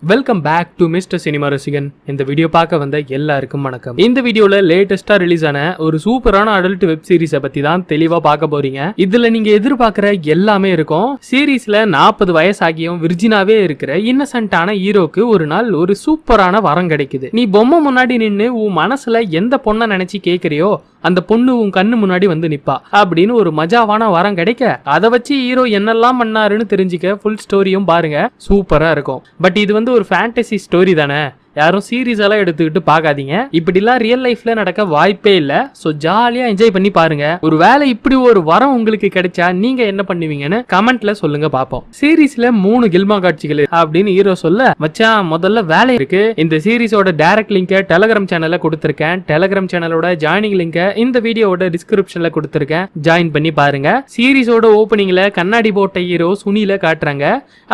Welcome back to mister cinema ரசிகன். இந்த video பார்க்க வந்த எல்லாருக்கும் வணக்கம். இந்த வீடியோல லேட்டஸ்டா ரிலீஸ் ஆன ஒரு சூப்பரான அடல்ட் வெப் சீரிஸை பத்தி தான் தெளிவா பார்க்க போறீங்க. இதுல நீங்க எதிர்பார்க்கிற எல்லாமே இருக்கும். சீரீஸ்ல 40 வயசாகியும் விர்ஜினாவே இருக்கிற இன்னசென்ட்டான ஹீரோக்கு ஒரு நாள் ஒரு சூப்பரான வரம் கிடைக்குது. நீ பொம்மை முன்னாடி நின்னு உன் மனசுல எந்த பொண்ணை நினைச்சு கேக்குறியோ அந்த பொண்ணு உன் கண்ணு முன்னாடி வந்து நிப்பா அப்படின்னு ஒரு மஜாவான வரம் கிடைக்க, அதை வச்சு ஹீரோ என்னெல்லாம் பண்ணாருன்னு தெரிஞ்சுக்க ஃபுல் ஸ்டோரியும் பாருங்க. சூப்பரா இருக்கும். பட் இது ஒரு ஃபேண்டசி ஸ்டோரி தானே, யாரும் சீரியஸ் எல்லாம் எடுத்துக்கிட்டு பார்க்காதீங்க. இப்படிலாம் ரியல் லைஃப்ல நடக்க வாய்ப்பே இல்ல. சோ ஜாலியா என்ஜாய் பண்ணி பாருங்க. ஒரு வேளை இப்படி ஒரு வரம் உங்களுக்கு கிடைச்சா நீங்க என்ன பண்ணுவீங்கன்னு கமெண்ட்ல சொல்லுங்க பாப்போம். சீரீஸ்ல 3 கில்மா காட்சிகள் அப்படின்னு ஹீரோ சொல்ல, மச்சான் முதல்ல வேலை இருக்கு. இந்த சீரீஸோட டைரக்ட் லிங்கை டெலகிராம் சேனல்ல கொடுத்திருக்கேன். டெலகிராம் சேனலோட ஜாயினிங் லிங்கை இந்த வீடியோவோட டிஸ்கிரிப்ஷன்ல கொடுத்திருக்கேன். ஜாயின் பண்ணி பாருங்க. சீரீஸோட ஓப்பனிங்ல கண்ணாடி போட்ட ஹீரோ சுனில காட்டுறாங்க.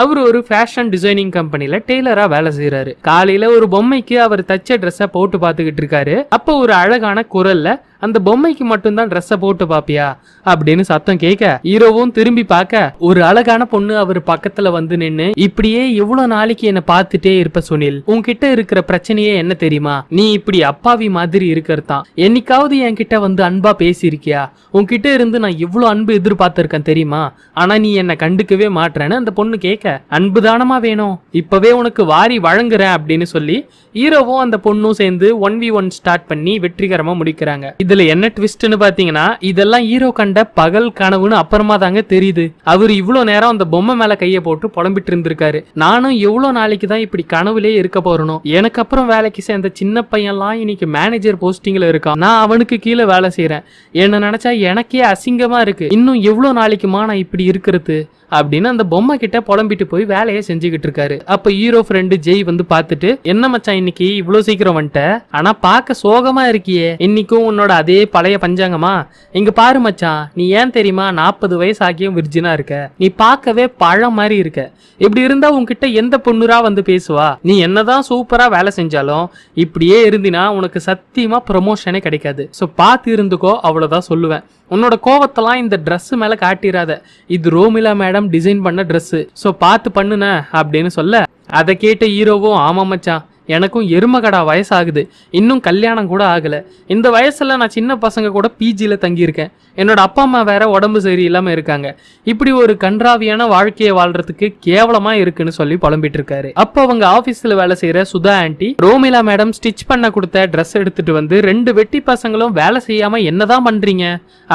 அவர் ஒரு ஃபேஷன் டிசைனிங் கம்பெனில டெய்லரா வேலை செய்யறாரு. காலையில ஒரு பொம்மைக்கு அவர் தச்ச ட்ரெஸ்ஸை போட்டு பார்த்துக்கிட்டு இருக்காரு. அப்போ ஒரு அழகான குரல்ல, அந்த பொம்மைக்கு மட்டும்தான் ட்ரெஸ்ஸை போட்டு பாப்பியா அப்படின்னு சத்தம் கேட்க, ஹீரோவும் திரும்பி பார்க்க ஒரு அழகான பொண்ணு அவர் பக்கத்துல வந்து நின்னு, இப்படியே எவ்வளவு நாளைக்கு என்ன பார்த்துட்டே இருப்ப சுனில், உன்கிட்ட இருக்கிற பிரச்சனையே என்ன தெரியுமா, நீ இப்படி அப்பாவி மாதிரி இருக்கிறதான். என்னைக்காவது என்கிட்ட வந்து அன்பா பேசியிருக்கியா, உன்கிட்ட இருந்து நான் எவ்வளவு அன்பு எதிர்பார்த்திருக்கேன் தெரியுமா, ஆனா நீ என்ன கண்டுக்கவே மாட்டேன்னு அந்த பொண்ணு கேட்க, அன்பு தானமா வேணும், இப்பவே உனக்கு வாரி வழங்குறேன் அப்படின்னு சொல்லி ஹீரோவும் அந்த பொண்ணும் சேர்ந்து 1v1 ஸ்டார்ட் பண்ணி வெற்றிகரமா முடிக்கிறாங்க. இதுல என்ன ட்விஸ்ட்னு பாத்தீங்கன்னா, இதெல்லாம் ஹீரோ கண்ட பகல் கனவுன்னு அப்புறமா தாங்க தெரியுது. அவர் இவ்வளவு நேரம் அந்த பொம்மை மேல கைய போட்டு புலம்பிட்டு இருந்திருக்காரு. நானும் எவ்வளவு நாளைக்கு தான் இப்படி கனவுலே இருக்க போறணும், எனக்கு அப்புறம் வேலைக்கு சேர்ந்த சின்ன பையன்லாம் இன்னைக்கு மேனேஜர் போஸ்டிங்ல இருக்கான், நான் அவனுக்கு கீழே வேலை செய்யறேன், என்ன நினைச்சா எனக்கே அசிங்கமா இருக்கு, இன்னும் எவ்வளவு நாளைக்குமா நான் இப்படி இருக்கிறது அப்படின்னு அந்த பொம்மை கிட்ட புலம்பிட்டு போய் வேலையை செஞ்சுக்கிட்டு இருக்காரு. அப்ப ஹீரோ ஃப்ரெண்டு ஜெய் வந்து பார்த்துட்டு, என்ன மச்சான் இன்னைக்கு இவ்வளவு சீக்கிரம் வந்துட்ட, ஆனா பார்க்க சோகமா இருக்கியே, இன்னைக்கும் உன்னோட அதே பழைய பஞ்சாங்கமா, இங்க பாரு மச்சான், நீ ஏன் தெரியுமா 40 வயசு ஆகியும் விர்ஜினா இருக்க, நீ பார்க்கவே பழம் மாதிரி இருக்க, இப்படி இருந்தா உன்கிட்ட எந்த பொண்ணுரா வந்து பேசுவா, நீ என்னதான் சூப்பரா வேலை செஞ்சாலும் இப்படியே இருந்தினா உனக்கு சத்தியமா ப்ரமோஷனே கிடைக்காது, சோ பார்த்து இருந்துக்கோ, அவ்வளவுதான் சொல்லுவேன். உன்னோட கோவத்தெல்லாம் இந்த ட்ரெஸ் மேல காட்டிராத, இது ரோமிலா மேடம் டிசைன் பண்ண ட்ரெஸ், சோ பார்த்து பண்ணுன அப்படின்னு சொல்ல, அதை கேட்ட ஹீரோவும், ஆமா மச்சான் எனக்கும் எருமகடா வயசாகுது, இன்னும் கல்யாணம் கூட ஆகல, இந்த வயசுல நான் சின்ன பசங்க கூட பிஜில தங்கியிருக்கேன், என்னோட அப்பா அம்மா வேற உடம்பு சரியில்லாம இருக்காங்க, இப்படி ஒரு கன்றாவியான வாழ்க்கையை வாழ்றதுக்கு கேவலமா இருக்குன்னு சொல்லி புலம்பிட்டு இருக்காரு. அப்போ அவங்க ஆபீஸ்ல வேலை செய்யற Sudha aunty Romila madam stitch பண்ண கொடுத்த ட்ரெஸ் எடுத்துட்டு வந்து 2 வெட்டி பசங்களும் வேலை செய்யாம என்னதான் பண்றீங்க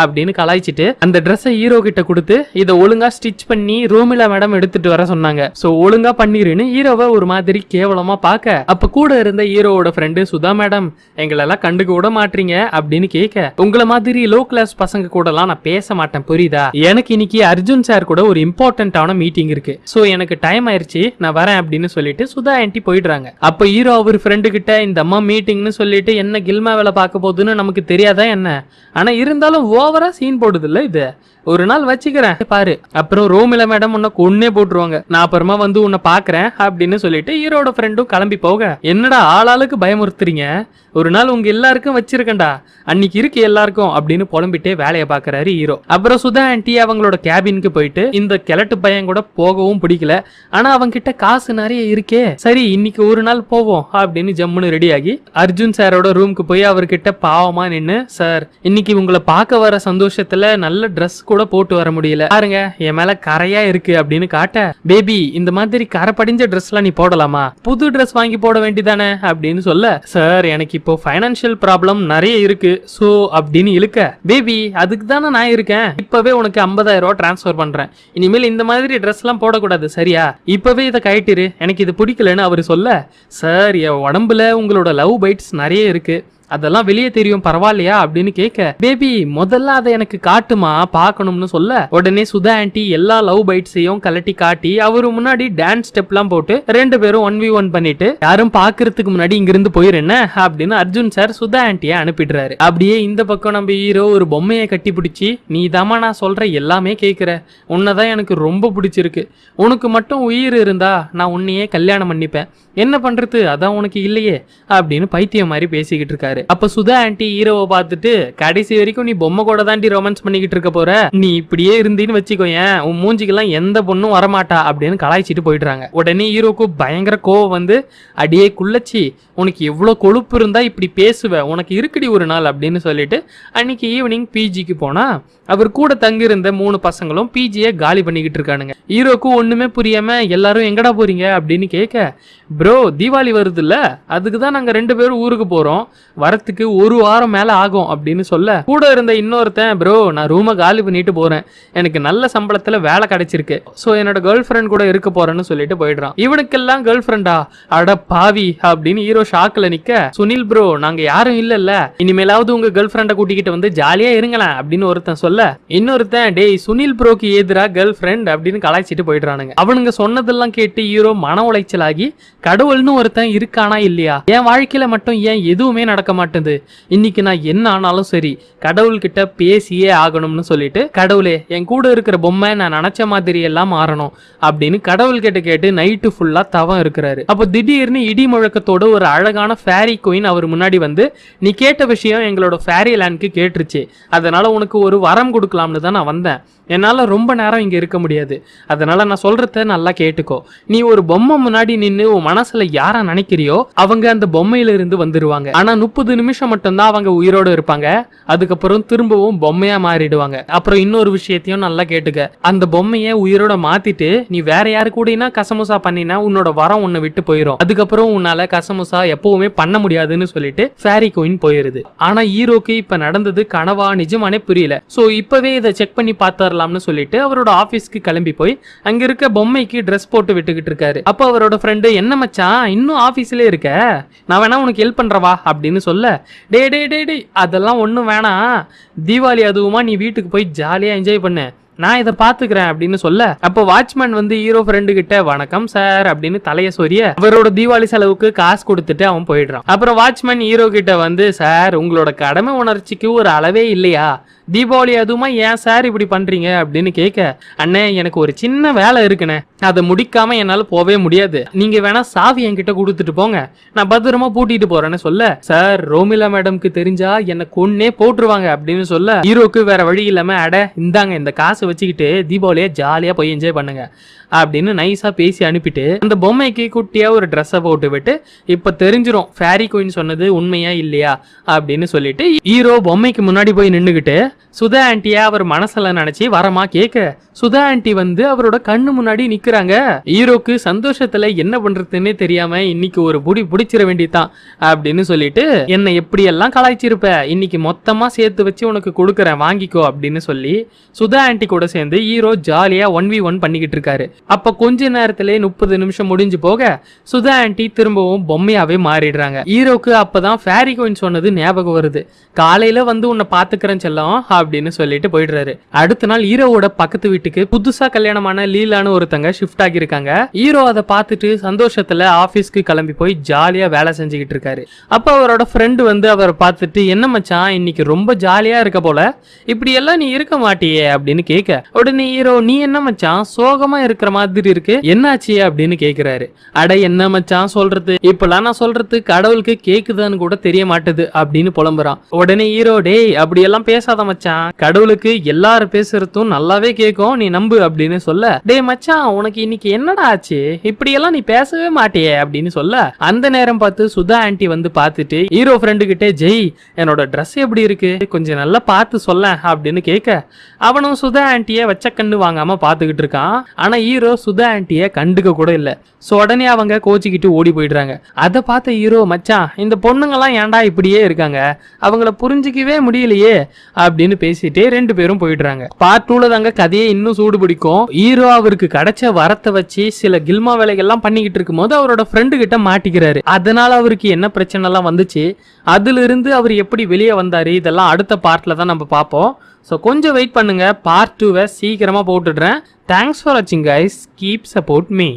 அப்படின்னு கலாய்ச்சிட்டு அந்த ட்ரெஸ்ஸை ஹீரோ கிட்ட கொடுத்து, இதை ஒழுங்கா ஸ்டிச் பண்ணி ரோமிலா மேடம் எடுத்துட்டு வர சொன்னாங்க, சோ ஒழுங்கா பண்ணிருன்னு ஹீரோவை ஒரு மாதிரி கேவலமா பார்க்க, அப்ப கூட இருந்த ஹீரோவோட ஃப்ரெண்டு, சுதா மேடம் எங்களெல்லாம் கண்டுக்க விட மாட்டீங்க அப்படின்னு கேட்க, உங்களை மாதிரி லோ கிளாஸ் பசங்க கூட எல்லாம் நான் பேச மாட்டேன் புரியுதா, எனக்கு இன்னைக்கு அர்ஜுன் சார் கூட ஒரு இம்பார்ட்டன்டான மீட்டிங் இருக்கு, சோ எனக்கு டைம் ஆயிருச்சு நான் வரேன் அப்படின்னு சொல்லிட்டு சுதா ஆண்டி போயிடுறாங்க. அப்ப ஹீரோ அவர் ஃப்ரெண்டு கிட்ட, இந்த அம்மா மீட்டிங்னு சொல்லிட்டு என்ன கில்மா வேலை பார்க்க போகுதுன்னு நமக்கு தெரியாதா என்ன, ஆனா இருந்தாலும் ஓவரா சீன் போடுது இல்ல, இது ஒரு நாள் வச்சுக்கிறேன் பாரு, அப்புறம் ரோமிலா மேடம் உன்னை கொன்னே போட்டுருவாங்க, நான் அப்புறமா வந்து உன்னை பாக்குறேன் அப்படின்னு சொல்லிட்டு ஹீரோட ஃப்ரெண்டும் கிளம்பி போக, என்னடா ஆளாளுக்கு பயமுறுத்துறீங்க, ஒரு நாள் உங்க எல்லாருக்கும் வச்சிருக்கேன்டா, அன்னைக்கு இருக்கு எல்லாருக்கும் அப்படின்னு புலம்பிட்டே வேலையை பாக்குறாரு ஹீரோ. அப்புறம் சுதா ஆண்டி அவங்களோட கேபினுக்கு போயிட்டு, இந்த கிழட்டு பையன் கூட போகவும் பிடிக்கல, ஆனா அவங்க கிட்ட காசு நிறைய இருக்கே, சரி இன்னைக்கு ஒரு நாள் போவோம் அப்படின்னு ஜம்முன்னு ரெடி ஆகி அர்ஜுன் சாரோட ரூமுக்கு போய் அவர்கிட்ட பாவமா நின்னு, சார் இன்னைக்கு உங்களை பார்க்க வர சந்தோஷத்துல நல்ல ட்ரெஸ் கூட போட்டு வர முடியல, பாருங்க என் மேல கரையா இருக்கு அப்படின்னு காட்ட, பேபி இந்த மாதிரி கரை படிஞ்ச ட்ரெஸ் எல்லாம் நீ போடலாமா, புது ட்ரெஸ் வாங்கி போட வேண்டியதானே அப்படின்னு சொல்ல, சார் எனக்கு இப்போ ஃபைனான்சியல் ப்ராப்ளம் நிறைய இருக்கு சோ அப்படின்னு இழுக்க, பேபி அதுக்கு தானே நான் இருக்கேன், இப்பவே உனக்கு 50,000 ரூபாய் டிரான்ஸ்ஃபர் பண்றேன், இனிமேல் இந்த மாதிரி ட்ரெஸ் எல்லாம் போடக்கூடாது சரியா, இப்பவே இதை கட்டிரு, எனக்கு இது பிடிக்கலன்னு அவரு சொல்ல, சார் என் உடம்புல உங்களோட லவ் பைட்ஸ் நிறைய இருக்கு, அதெல்லாம் வெளியே தெரியும் பரவாயில்லையா அப்படின்னு கேட்க, பேபி முதல்ல அதை எனக்கு காட்டுமா பார்க்கணும்னு சொல்ல, உடனே சுதா ஆண்டி எல்லா லவ் பைட்ஸையும் கலட்டி காட்டி அவரு முன்னாடி டான்ஸ் ஸ்டெப் எல்லாம் போட்டு 2 பேரும் 1v1 பண்ணிட்டு, யாரும் பாக்குறதுக்கு முன்னாடி இங்கிருந்து போயிருஎன்ன அப்படின்னு அர்ஜுன் சார் சுதா ஆண்டியை அனுப்பிடுறாரு. அப்படியே இந்த பக்கம் நம்ம ஹீரோ ஒரு பொம்மையை கட்டி பிடிச்சி, நீ தாமா நான் சொல்ற எல்லாமே கேட்கிற, உன்னதான் எனக்கு ரொம்ப பிடிச்சிருக்கு, உனக்கு மட்டும் உயிர் இருந்தா நான் உன்னையே கல்யாணம் பண்ணிப்பேன், என்ன பண்றது அதான் உனக்கு இல்லையே அப்படின்னு பைத்தியம் மாதிரி பேசிக்கிட்டு இருக்காரு. சொல்றாரு. அப்ப சுதா ஆண்டி ஹீரோவை பார்த்துட்டு, கடைசி வரைக்கும் நீ பொம்மை கூட தாண்டி ரொமான்ஸ் பண்ணிக்கிட்டு இருக்க போற, நீ இப்படியே இருந்தீன்னு வச்சுக்கோயேன் உன் மூஞ்சிக்கெல்லாம் எந்த பொண்ணும் வரமாட்டா அப்படின்னு கலாய்ச்சிட்டு போயிடுறாங்க. உடனே ஹீரோக்கு பயங்கர கோவம் வந்து, அடியே குள்ளச்சி உனக்கு எவ்வளவு கொழுப்பு இருந்தா இப்படி பேசுவ, உனக்கு இருக்குடி ஒரு நாள் அப்படின்னு சொல்லிட்டு அன்னைக்கு ஈவினிங் பிஜிக்கு போனா அவர் கூட தங்கியிருந்த 3 பசங்களும் பிஜியை காலி பண்ணிக்கிட்டு இருக்கானுங்க. ஹீரோக்கு ஒண்ணுமே புரியாம எல்லாரும் எங்கடா போறீங்க அப்படின்னு கேட்க, ப்ரோ தீபாவளி வருது இல்ல, அதுக்கு தான் நாங்க 2 பேரும் ஊருக்கு போறோம், வரத்துக்கு 1 வாரம் மேல ஆகும் அப்படின்னு சொல்ல, கூட இருந்த இன்னொருத்தன், ப்ரோ நான் ரூமை காலி பண்ணிட்டு போறேன், எனக்கு நல்ல சம்பளத்துல வேலை கிடைச்சிருக்கு, சோ என்னோட கேர்ள் ஃப்ரெண்ட் கூட இருக்க போறேன்னு சொல்லிட்டு போயிடுறான். இவனுக்கெல்லாம் கேர்ள் ஃப்ரெண்டா, அட பாவி அப்படின்னு ஹீரோ ஷாக்ல நிக்க, சுனில் ப்ரோ நாங்க யாரும் இல்லல்ல, இனிமேலாவது உங்க கேர்ள் ஃப்ரெண்டை கூட்டிக்கிட்டு வந்து ஜாலியா இருங்களேன் அப்படின்னு ஒருத்தன் சொல்ல, இன்னொருத்தன் டேய் சுனில் ப்ரோக்கு எதிரா கேர்ள் ஃப்ரெண்ட் அப்படின்னு கலாய்ச்சிட்டு போயிடுறானுங்க. அவனுங்க சொன்னதெல்லாம் கேட்டு ஹீரோ மன உளைச்சலாகி, கடவுள்னு ஒருத்தன் இருக்கானா இல்லையா, என் வாழ்க்கையில மட்டும் ஏன் எதுவுமே நடக்க மாட்டேது, இன்னைக்கு நான் என்ன ஆனாலும் சரி கடவுள்கிட்ட பேசியே ஆகணும்னு சொல்லிட்டு, கடவுளே என் கூட இருக்கிற பொம்மை நான் நினைச்ச மாதிரி எல்லாம் மாறணும் அப்படின்னு கடவுள் கிட்ட கேட்டு நைட்டு ஃபுல்லா தவம் இருக்கிறாரு. அப்போ திடீர்னு இடி முழக்கத்தோட ஒரு அழகான ஃபேரி குயின் அவர் முன்னாடி வந்து, நீ கேட்ட விஷயம் எங்களோட ஃபேரி லேண்ட்க்கு கேட்டுருச்சு, அதனால உனக்கு ஒரு வரம் கொடுக்கலாம்னு தான் நான் வந்தேன், என்னால ரொம்ப நேரம் இங்க இருக்க முடியாது, அதனால நான் சொல்றத நல்லா கேட்டுக்கோ, நீ ஒரு பொம்மை முன்னாடி நின்னு உன் மனசுல யார நினைக்கிறியோ அவங்க அந்த பொம்மையில இருந்து வந்துருவாங்க, ஆனா 30 நிமிஷம் மட்டும்தான் அவங்க உயிரோட இருப்பாங்க, அதுக்கப்புறம் திரும்பவும் பொம்மையா மாறிடுவாங்க. அப்புறம் இன்னொரு விஷயத்தையும் நல்லா கேட்டுக்க, அந்த பொம்மைய உயிரோட மாத்திட்டு நீ வேற யாரு கூடனா கசமுசா பண்ணினா உன்னோட வரம் உன்னை விட்டு போயிடும், அதுக்கப்புறம் உன்னால கசமுசா எப்பவுமே பண்ண முடியாதுன்னு சொல்லிட்டு ஃபேரி குயின் போயிருது. ஆனா ஹீரோக்கு இப்ப நடந்தது கனவா நிஜமானே புரியல. சோ இப்பவே இதை செக் பண்ணி பார்த்தரலாம்னு சொல்லிட்டு அவரோட ஆபீஸ்க்கு கிளம்பி போய் அங்க இருக்க பொம்மைக்கு ட்ரெஸ் போட்டு விட்டுக்கிட்டு இருக்காரு. அப்ப அவரோட ஃப்ரெண்டு, என்ன மச்சான் இன்னும் ஆபீஸ்ல இருக்க, நான் வேணா உனக்கு ஹெல்ப் பண்றவா அப்படின்னு சொல்ல, டே டே டே டே அதெல்லாம் ஒண்ணும் வேணாம், தீபாவளி அதுவுமா நீ வீட்டுக்கு போய் ஜாலியா என்ஜாய் பண்ணு, நான் இதை பாத்துக்கிறேன் அப்படின்னு சொல்ல, அப்போ வாட்ச்மேன் வந்து ஹீரோ ஃப்ரெண்டு கிட்ட வணக்கம் சார் அப்படின்னு தலைய சொரிய அவரோட தீபாவளி செலவுக்கு காசு கொடுத்துட்டு அவன் போயிடுறான். அப்புறம் வாட்ச்மேன் ஹீரோ கிட்ட வந்து, சார் உங்களோட கடமை உணர்ச்சிக்கு ஒரு அளவே இல்லையா, தீபாவளி அதுவுமா ஏன் சார் இப்படி பண்றீங்க அப்படின்னு கேட்க, அண்ணே எனக்கு ஒரு சின்ன வேலை இருக்குண்ணே, அதை முடிக்காம என்னால போவே முடியாது, நீங்க வேணா சாவி என்கிட்ட கொடுத்துட்டு போங்க, நான் பத்திரமா பூட்டிட்டு போறேன்னு சொல்ல, சார் ரோமிலா மேடம்க்கு தெரிஞ்சா என்ன கொன்னே போட்டுருவாங்க அப்படின்னு சொல்ல, ஹீரோக்கு வேற வழி இல்லாம, அட இந்தாங்க இந்த காசு வச்சுக்கிட்டு தீபாவளியை ஜாலியா போய் என்ஜாய் பண்ணுங்க அப்படின்னு நைஸா பேசி அனுப்பிட்டு அந்த பொம்மைக்கு குட்டியா ஒரு ட்ரெஸ்ஸை போட்டு விட்டு, இப்ப தெரிஞ்சிரும் ஃபேரி குயின் சொன்னது உண்மையா இல்லையா அப்படின்னு சொல்லிட்டு ஹீரோ பொம்மைக்கு முன்னாடி போய் நின்னுகிட்டு சுதா ஆண்டியா அவர் மனசுல நினைச்சு வரமா கேட்க, சுதா ஆண்டி வந்து அவரோட கண்ணு முன்னாடி நிக்கிறாங்க. ஹீரோக்கு சந்தோஷத்துல என்ன பண்றதுன்னே தெரியாம இன்னைக்கு ஒரு புடி புடிச்சிட வேண்டியதான் அப்படின்னு சொல்லிட்டு, என்னை எப்படி எல்லாம் கலாய்ச்சிருப்ப, இன்னைக்கு மொத்தமா சேர்த்து வச்சு உனக்கு கொடுக்கறேன் வாங்கிக்கோ அப்படின்னு சொல்லி சுதா ஆண்டி கூட சேர்ந்து ஹீரோ ஜாலியா 1v1 பண்ணிக்கிட்டு இருக்காரு. அப்ப கொஞ்ச நேரத்திலே 30 நிமிஷம் முடிஞ்சு போக சுதா ஆண்டி திரும்பவும் பொம்மையாவே மாறிடுறாங்க. ஹீரோக்கு அப்பதான் ஃபேரி குயின் சொன்னது ஞாபகம் வருது, காலையில வந்து உன்னை பாத்துக்கிறேன் செல்லம் அப்படின்னு சொல்லிட்டு போயிடுறாரு. அடுத்த நாள் ஹீரோவோட பக்கத்து வீட்டுக்கு புதுசா கல்யாணமான லீலான்னு ஒருத்தங்க ஷிஃப்ட் ஆகியிருக்காங்க. ஹீரோ அதை பார்த்துட்டு சந்தோஷத்துல ஆபீஸ்க்கு கிளம்பி போய் ஜாலியா வேலை செஞ்சுக்கிட்டு இருக்காரு. அப்ப அவரோட ஃப்ரெண்டு வந்து அவரை பார்த்துட்டு, என்ன மச்சான் இன்னைக்கு ரொம்ப ஜாலியா இருக்க போல, இப்படி எல்லாம் நீ இருக்க மாட்டியே அப்படின்னு கேட்க, உடனே ஹீரோ, நீ என்ன மச்சான் சோகமா இருக்கிற மாதிரி இருக்கு, என்னாச்சு அப்படின்னு கேக்குறாரு. அட என்ன மச்சான் சொல்றது, இப்பெல்லாம் நான் சொல்றது கடவுளுக்கு கேக்குதான்னு கூட தெரிய மாட்டுது அப்படின்னு புலம்புறான். உடனே ஹீரோ, டேய் அப்படி எல்லாம் பேசாத மச்சான், கடவுளுக்கு எல்லாரும் பேசுறதும் நல்லாவே கேட்கும், நீ நம்பு அப்படின்னு சொல்ல, டேய் மச்சான் உனக்கு இன்னைக்கு என்னடா ஆச்சு, இப்படி எல்லாம் நீ பேசவே மாட்டியே அப்படின்னு சொல்ல, அந்த நேரம் பார்த்து சுதா ஆண்டி வந்து பார்த்துட்டு ஹீரோ ஃப்ரெண்டு கிட்ட, ஜெய் என்னோட ட்ரெஸ் எப்படி இருக்கு கொஞ்சம் நல்லா பார்த்து சொல்ல அப்படின்னு கேட்க, அவனும் சுதா ஆண்டிய வச்ச கண்ணு வாங்காம பாத்துக்கிட்டு இருக்கான். ஆனா ஹீரோ சுதா ஆண்டிய கண்டுக்க கூட இல்ல. சோ உடனே அவங்க கோச்சிக்கிட்டு ஓடி போயிடுறாங்க. அதை பார்த்த ஹீரோ, மச்சான் இந்த பொண்ணுங்கெல்லாம் ஏன்டா இப்படியே இருக்காங்க, அவங்கள புரிஞ்சிக்கவே முடியலையே அப்படின்னு பேசிட்டே 2 பேரும் போயிடுறாங்க. பார்ட் 2ல தாங்க கதையை இன்னும் சூடு பிடிக்கும். ஹீரோ அவருக்கு கிடைச்ச வரத்தை வச்சு சில கில்மா வேலைகள்லாம் பண்ணிக்கிட்டு இருக்கும் போது அவரோட ஃப்ரெண்டு கிட்ட மாட்டிக்கிறாரு. அதனால அவருக்கு என்ன பிரச்சனை எல்லாம் வந்துச்சு, அதுல இருந்து அவர் எப்படி வெளியே வந்தாரு, இதெல்லாம் அடுத்த பார்ட்ல தான் நம்ம பார்ப்போம். ஸோ கொஞ்சம் வெயிட் பண்ணுங்க, பார்ட் 2வை சீக்கிரமா போட்டுடுறேன். தேங்க்ஸ் ஃபார் வாட்சிங் கைஸ், கீப் சப்போர்ட் மீ.